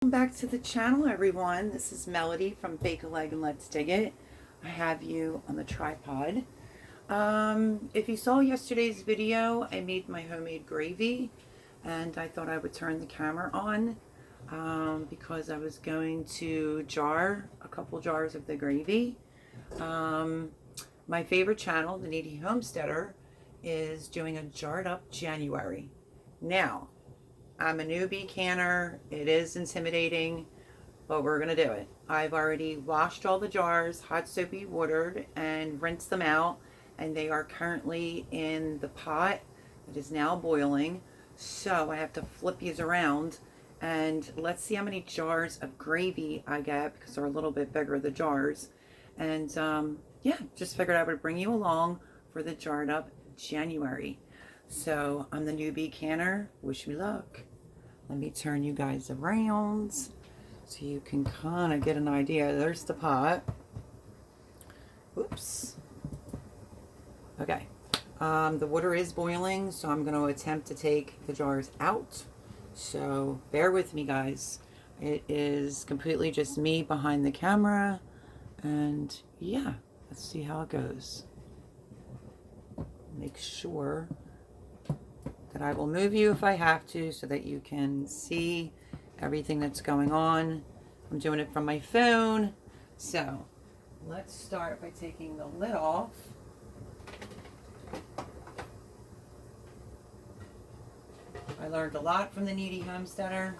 Welcome back to the channel, everyone. This is Melody from Bake a Leg and Let's Dig It. I have you on the tripod. If you saw yesterday's video, I made my homemade gravy, and I thought I would turn the camera on because I was going to jar a couple jars of the gravy. My favorite channel, The Needy Homesteader, is doing a jarred up January. Now, I'm a newbie canner. It is intimidating, but we're going to do it. I've already washed all the jars, hot soapy watered, and rinsed them out, and they are currently in the pot. It is now boiling, so I have to flip these around, and let's see how many jars of gravy I get, because they're a little bit bigger, the jars. And yeah, just figured I would bring you along for the jarred up January. So I'm the newbie canner. Wish me luck. Let me turn you guys around so you can kind of get an idea. There's the pot. Oops. Okay. The water is boiling, so I'm going to attempt to take the jars out. So bear with me, guys. It is completely just me behind the camera. And yeah, let's see how it goes. Make sure that I will move you if I have to so that you can see everything that's going on. I'm doing it from my phone. So let's start by taking the lid off. I learned a lot from the Needy Homesteader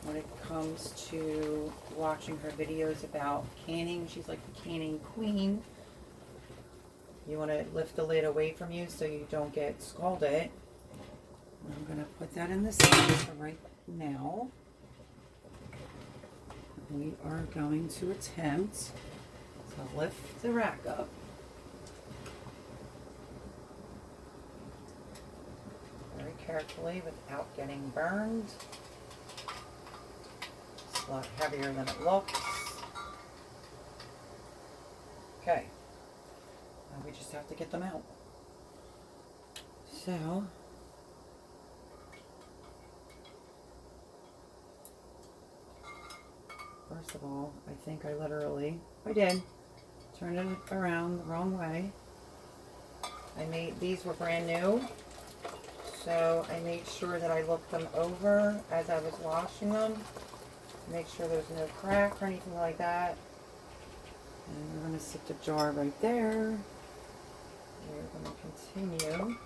when it comes to watching her videos about canning. She's like the canning queen. You want to lift the lid away from you so you don't get scalded. I'm going to put that in the side for right now. We are going to attempt to lift the rack up. Very carefully without getting burned. It's a lot heavier than it looks. Okay. Now we just have to get them out. So, first of all, I think I did, turn it around the wrong way. These were brand new, so I made sure that I looked them over as I was washing them. Make sure there's no crack or anything like that. And we're going to stick the jar right there. We're going to continue.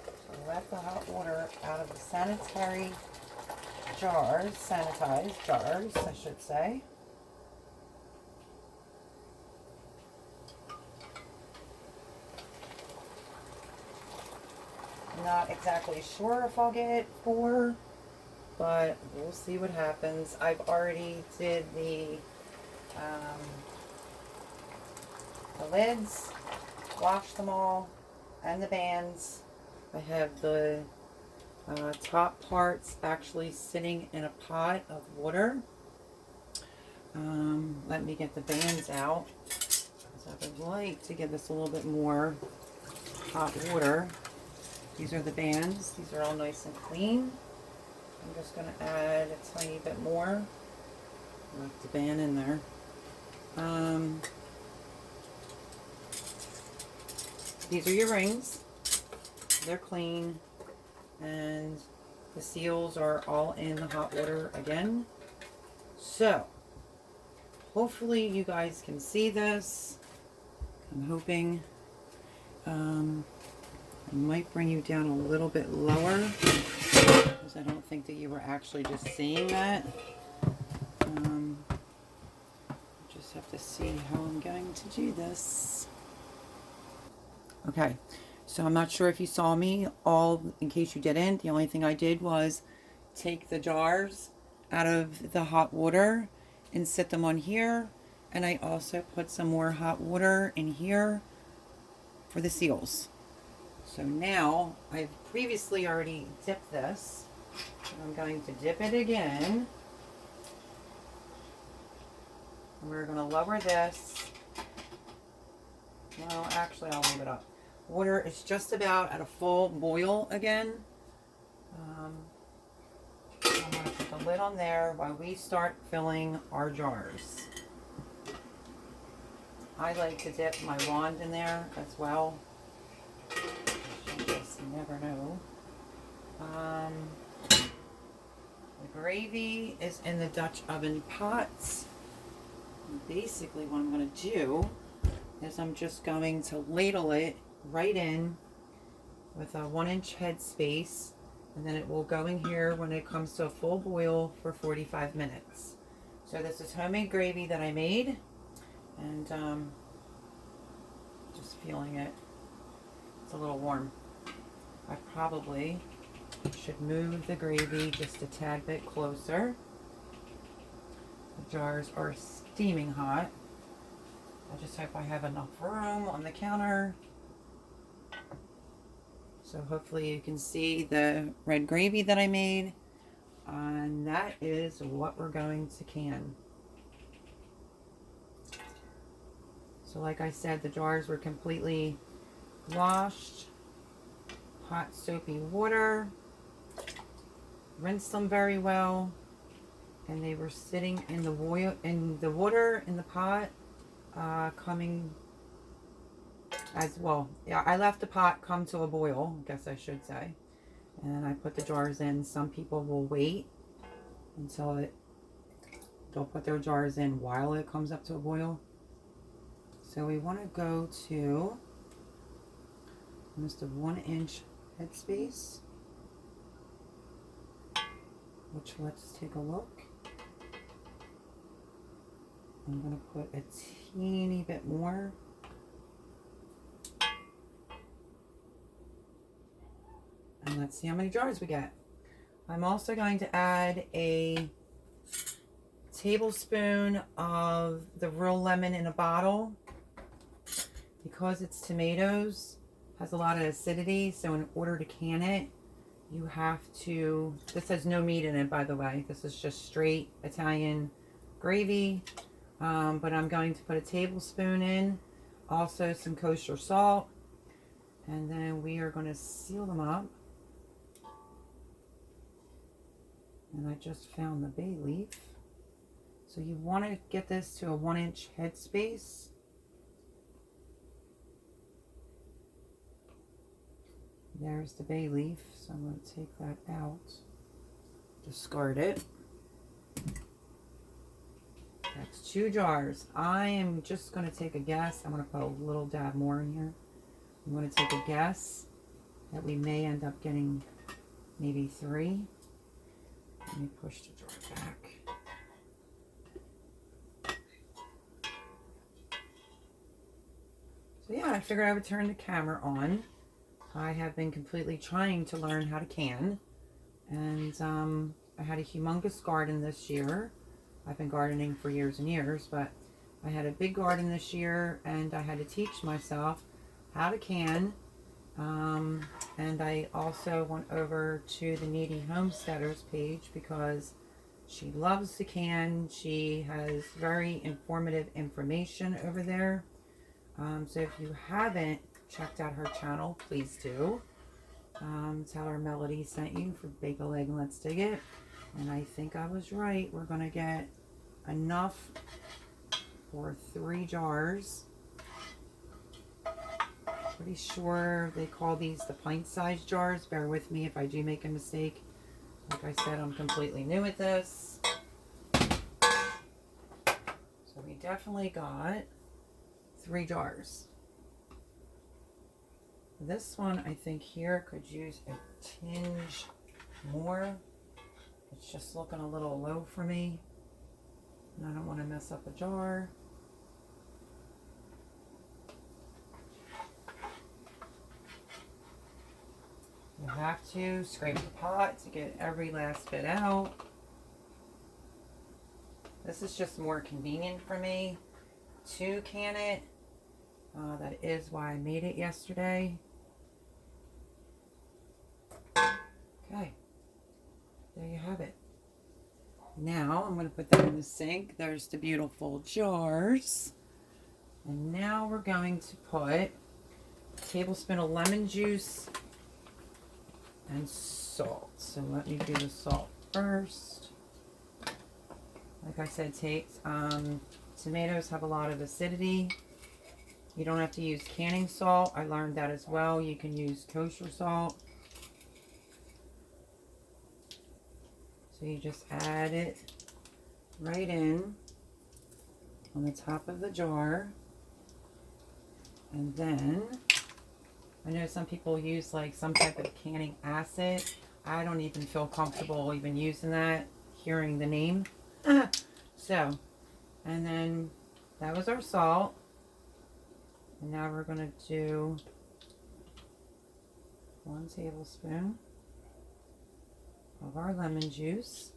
So let the hot water out of the sanitary jars, sanitized jars, I should say. I'm not exactly sure if I'll get 4, but we'll see what happens. I've already did the lids, washed them all, and the bands. I have the top parts actually sitting in a pot of water. Let me get the bands out, because I would like to give this a little bit more hot water. These are the bands. These are all nice and clean. I'm just going to add a tiny bit more. Left the band in there. These are your rings. They're clean. And the seals are all in the hot water again. So, hopefully you guys can see this. I'm hoping I might bring you down a little bit lower, because I don't think that you were actually just seeing that. Just have to see how I'm going to do this. Okay. So I'm not sure if you saw me, in case you didn't, the only thing I did was take the jars out of the hot water and sit them on here. And I also put some more hot water in here for the seals. So now, I've previously already dipped this. And I'm going to dip it again. And we're going to lower this. Well, actually, I'll leave it up. Water is just about at a full boil again. I'm going to put the lid on there while we start filling our jars. I like to dip my wand in there as well. You just never know. The gravy is in the Dutch oven pots. Basically what I'm going to do is I'm just going to ladle it right in with a 1-inch head space, and then it will go in here when it comes to a full boil for 45 minutes. So this is homemade gravy that I made, and just feeling it. It's a little warm. I probably should move the gravy just a tad bit closer. The jars are steaming hot. I just hope I have enough room on the counter. So hopefully you can see the red gravy that I made. And that is what we're going to can. So like I said, the jars were completely washed. Hot soapy water. Rinsed them very well. And they were sitting in the water in the pot, coming as well. Yeah, I left the pot come to a boil, I guess I should say. And I put the jars in. Some people will wait until they'll put their jars in while it comes up to a boil. So we want to go to almost a 1-inch headspace, which let's take a look. I'm going to put a teeny bit more. And let's see how many jars we get. I'm also going to add a tablespoon of the real lemon in a bottle. Because it's tomatoes, has a lot of acidity, so in order to can it, you have to, this has no meat in it, by the way. This is just straight Italian gravy. But I'm going to put a tablespoon in, also some kosher salt, and then we are going to seal them up. And I just found the bay leaf. So you want to get this to a 1-inch headspace. There's the bay leaf, so I'm going to take that out, discard it. That's 2 jars. I am just going to take a guess. I'm going to put a little dab more in here. I'm going to take a guess that we may end up getting maybe 3. Let me push the jar back. So yeah, I figured I would turn the camera on. I have been completely trying to learn how to can. And I had a humongous garden this year. I've been gardening for years and years, but I had a big garden this year and I had to teach myself how to can. And I also went over to the Needy Homesteaders page because she loves to can. She has very informative information over there. So if you haven't checked out her channel, please do. Tell her Melody sent you for Bake a Leg and Let's Dig It. And I think I was right. We're going to get enough for 3 jars. Pretty sure they call these the pint-sized jars. Bear with me if I do make a mistake. Like I said, I'm completely new at this. So we definitely got 3 jars. This one, I think here could use a tinge more. It's just looking a little low for me. And I don't want to mess up a jar. You have to scrape the pot to get every last bit out. This is just more convenient for me to can it. That is why I made it yesterday. Okay, there you have it. Now I'm going to put them in the sink. There's the beautiful jars. And now we're going to put a tablespoon of lemon juice and salt. So let me do the salt first. Like I said, tomatoes have a lot of acidity. You don't have to use canning salt. I learned that as well. You can use kosher salt. So you just add it right in on the top of the jar. And then, I know some people use like some type of canning acid. I don't even feel comfortable even using that, hearing the name. So, and then that was our salt. And now we're going to do 1 tablespoon of our lemon juice.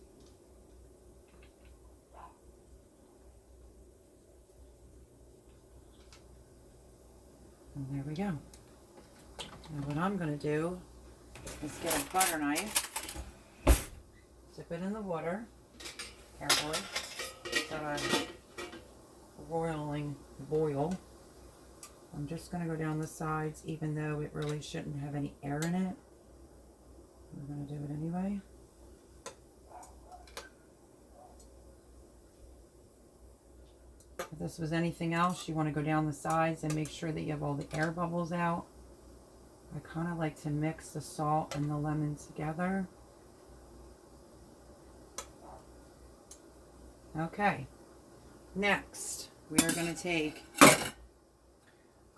And there we go. Now what I'm going to do is get a butter knife, dip it in the water, carefully, so a roiling boil. I'm just going to go down the sides, even though it really shouldn't have any air in it. We're going to do it anyway. If this was anything else, you want to go down the sides and make sure that you have all the air bubbles out. I kind of like to mix the salt and the lemon together. Okay, next we are going to take a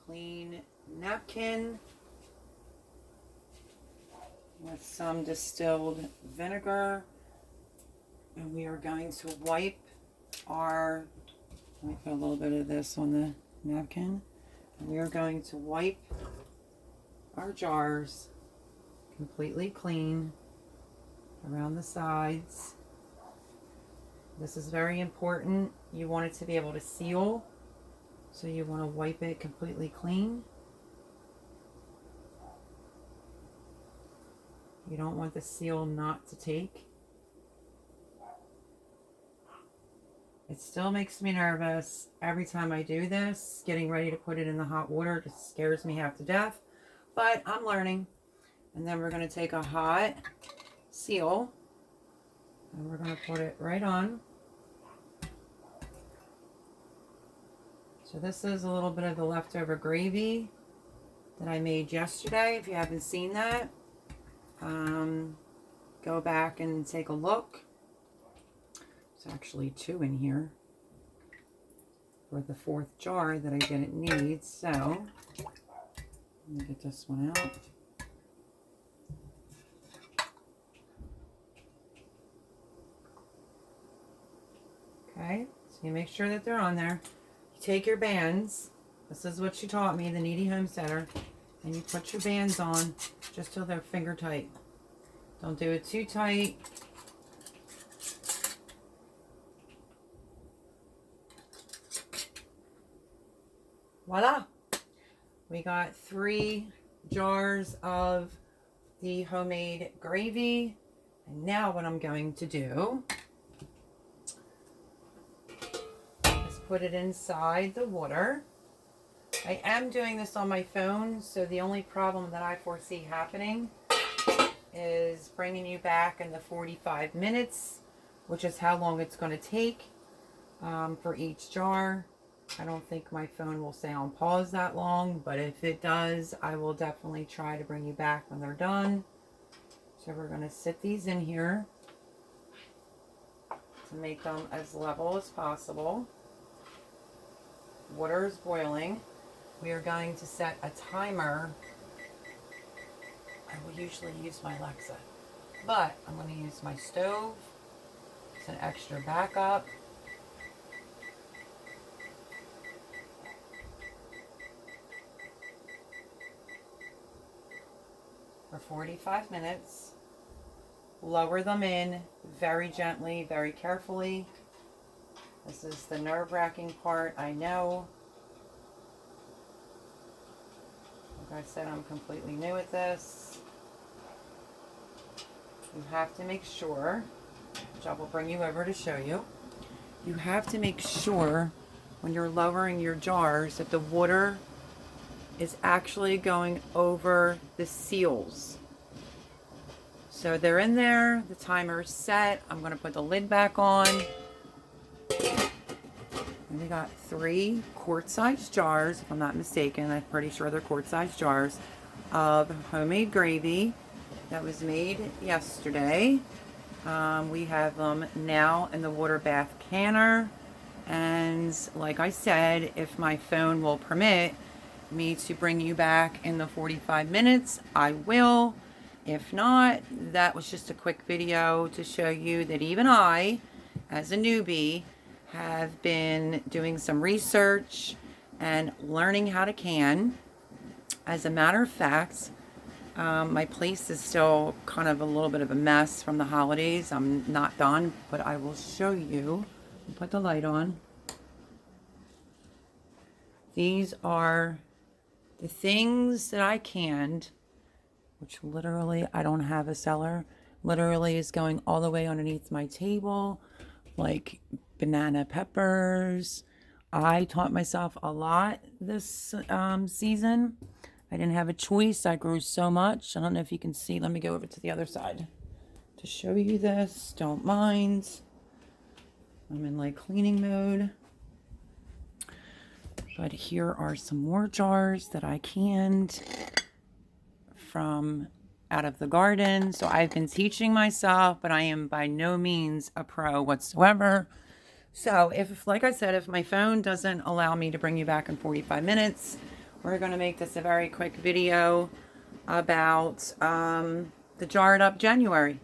clean napkin with some distilled vinegar, and we are going to wipe our, let me put a little bit of this on the napkin, and we are going to wipe our jars completely clean around the sides. This is very important. You want it to be able to seal, so you want to wipe it completely clean. You don't want the seal not to take. It still makes me nervous every time I do this. Getting ready to put it in the hot water just scares me half to death. But I'm learning. And then we're going to take a hot seal and we're going to put it right on. So this is a little bit of the leftover gravy that I made yesterday. If you haven't seen that, go back and take a look. There's actually 2 in here for the 4th jar that I didn't need. So let me get this one out. Okay, so you make sure that they're on there. You take your bands. This is what she taught me, the Needy Homesteader. And you put your bands on just till they're finger tight. Don't do it too tight. Voila! We got 3 jars of the homemade gravy. And now what I'm going to do is put it inside the water. I am doing this on my phone, so the only problem that I foresee happening is bringing you back in the 45 minutes, which is how long it's going to take for each jar. I don't think my phone will stay on pause that long, but if it does, I will definitely try to bring you back when they're done. So we're going to sit these in here to make them as level as possible. Water is boiling. We are going to set a timer. I will usually use my Alexa, but I'm going to use my stove. It's an extra backup. For 45 minutes. Lower them in very gently, very carefully. This is the nerve-wracking part, I know. Like I said, I'm completely new at this. You have to make sure, which I will bring you over to show you, you have to make sure when you're lowering your jars that the water is actually going over the seals. So they're in there. The timer's set. I'm going to put the lid back on. And we got 3 quart-sized jars, if I'm not mistaken. I'm pretty sure they're quart-sized jars of homemade gravy that was made yesterday. We have them now in the water bath canner. And like I said, if my phone will permit me to bring you back in the 45 minutes, I will. If not, that was just a quick video to show you that even I, as a newbie, have been doing some research and learning how to can. As a matter of fact, my place is still kind of a little bit of a mess from the holidays. I'm not done, but I will show you. Put the light on. These are the things that I canned, which literally, I don't have a cellar, literally is going all the way underneath my table, like banana peppers. I taught myself a lot this season. I didn't have a choice. I grew so much. I don't know if you can see. Let me go over to the other side to show you this. Don't mind. I'm in like cleaning mode. But here are some more jars that I canned from out of the garden. So I've been teaching myself, but I am by no means a pro whatsoever. So if, like I said, if my phone doesn't allow me to bring you back in 45 minutes, we're going to make this a very quick video about the Jarred Up January.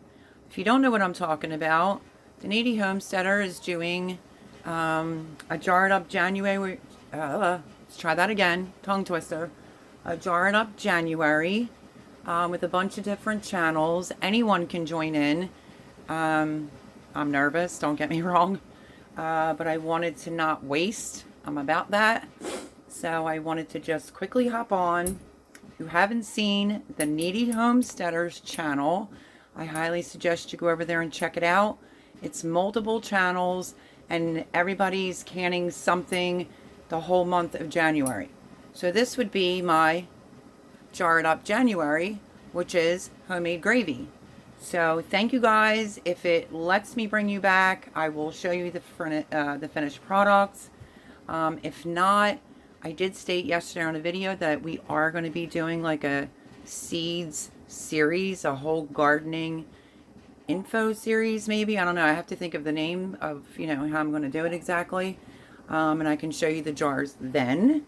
If you don't know what I'm talking about, the Needy Homesteader is doing a Jarred Up January. Let's try that again. Tongue twister. A Jarred Up January with a bunch of different channels. Anyone can join in. I'm nervous, don't get me wrong. But I wanted to not waste. I'm about that. So I wanted to just quickly hop on. If you haven't seen the Needy Homesteaders channel, I highly suggest you go over there and check it out. It's multiple channels and everybody's canning something the whole month of January. So this would be my Jarred Up January, which is homemade gravy. So thank you guys. If it lets me bring you back, I will show you the finished products. If not, I did state yesterday on a video that we are going to be doing like a seeds series, a whole gardening info series maybe. I don't know. I have to think of the name of, how I'm going to do it exactly. And I can show you the jars then.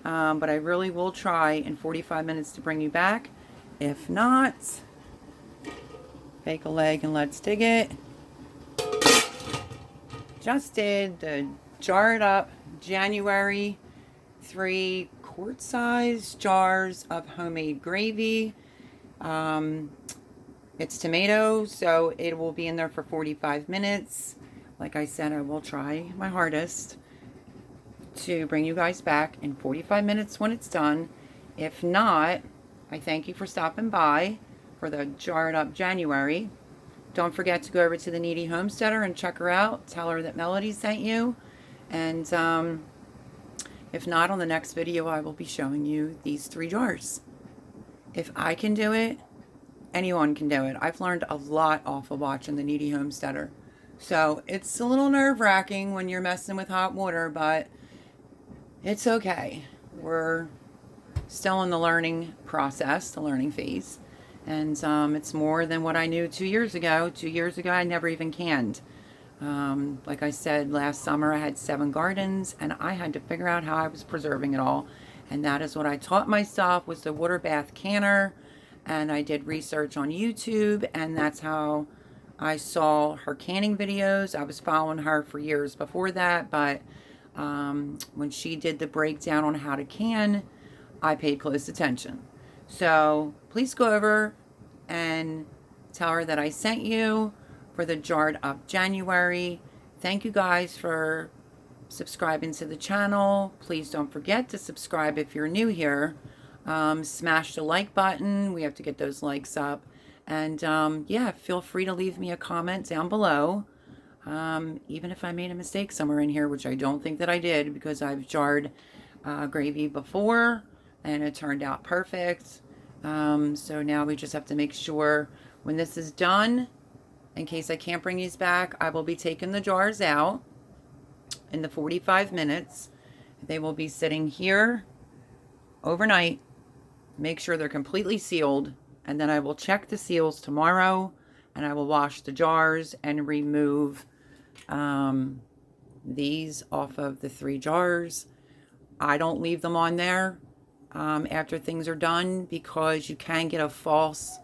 But I really will try in 45 minutes to bring you back. If not, bake a leg and let's dig it. Just did the Jarred Up January 3 quart-sized jars of homemade gravy. It's tomato, so it will be in there for 45 minutes. Like I said, I will try my hardest to bring you guys back in 45 minutes when it's done. If not, I thank you for stopping by for the Jarred Up January. Don't forget to go over to the Needy Homesteader and check her out. Tell her that Melody sent you. And if not, on the next video, I will be showing you these 3 jars. If I can do it, anyone can do it. I've learned a lot off of watching the Needy Homesteader. So it's a little nerve-wracking when you're messing with hot water, but it's okay. We're still in the learning process, the learning phase. And it's more than what I knew 2 years ago. 2 years ago, I never even canned. Like I said, last summer I had 7 gardens and I had to figure out how I was preserving it all. And that is what I taught myself, was the water bath canner. And I did research on YouTube, and that's how I saw her canning videos. I was following her for years before that, but when she did the breakdown on how to can, I paid close attention. So please go over and tell her that I sent you for the Jarred Up January. Thank you guys for subscribing to the channel. Please don't forget to subscribe if you're new here. Smash the like button. We have to get those likes up. And yeah, feel free to leave me a comment down below. Even if I made a mistake somewhere in here, which I don't think that I did, because I've jarred gravy before and it turned out perfect. So now we just have to make sure When this is done, in case I can't bring these back, I will be taking the jars out in the 45 minutes. They will be sitting here overnight. Make sure they're completely sealed, and then I will check the seals tomorrow, and I will wash the jars and remove these off of the 3 jars. I don't leave them on there after things are done, because you can get a false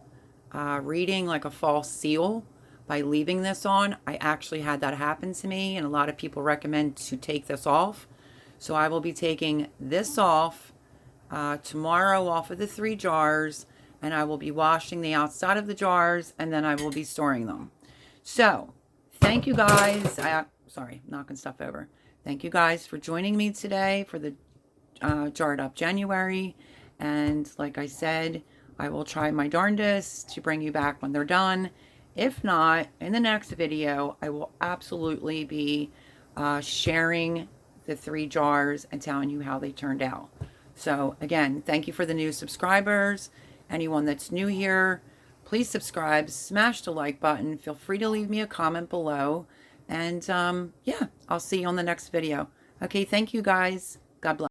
reading, like a false seal, by leaving this on. I actually had that happen to me, and a lot of people recommend to take this off. So I will be taking this off tomorrow, off of the 3 jars, and I will be washing the outside of the jars, and then I will be storing them. So thank you guys. Sorry, knocking stuff over. Thank you guys for joining me today for the Jarred Up January. And like I said, I will try my darndest to bring you back when they're done. If not, in the next video, I will absolutely be sharing the 3 jars and telling you how they turned out. So again, thank you for the new subscribers. Anyone that's new here, please subscribe, smash the like button. Feel free to leave me a comment below. And yeah, I'll see you on the next video. Okay, thank you guys. God bless.